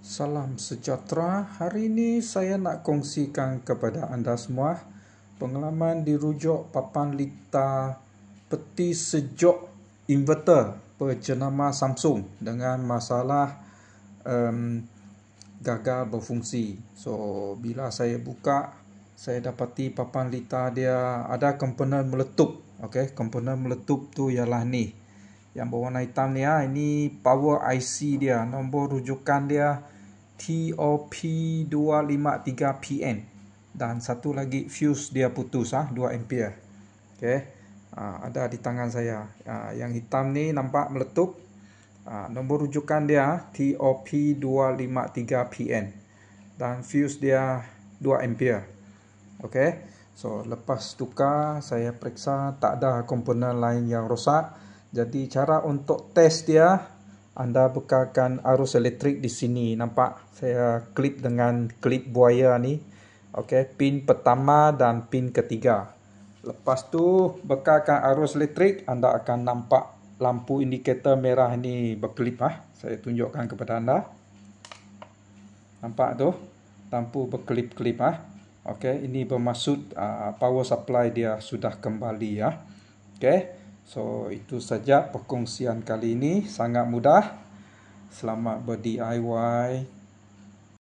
Salam sejahtera. Hari ini saya nak kongsikan kepada anda semua pengalaman dirujuk papan litar peti sejuk inverter berjenama Samsung dengan masalah gagal berfungsi. So bila saya buka, saya dapati papan litar dia ada komponen meletup. Okey, komponen meletup tu ialah ni. Yang berwarna hitam ni ini power IC dia, nombor rujukan dia TOP253PN, dan satu lagi fuse dia putus 2 ampere. Okey, ada di tangan saya. Yang hitam ni nampak meletup. Nombor rujukan dia TOP253PN dan fuse dia 2 ampere. Okey, so lepas tukar saya periksa tak ada komponen lain yang rosak. Jadi cara untuk test dia, anda bekalkan arus elektrik di sini. Nampak saya klip dengan klip buaya ni. Okey, pin pertama dan pin ketiga. Lepas tu bekalkan arus elektrik, anda akan nampak lampu indikator merah ni berkelip. Saya tunjukkan kepada anda. Nampak tu? Lampu berkelip-kelip. Okey, ini bermaksud power supply dia sudah kembali Okey. So itu saja perkongsian kali ini, sangat mudah. Selamat ber-DIY.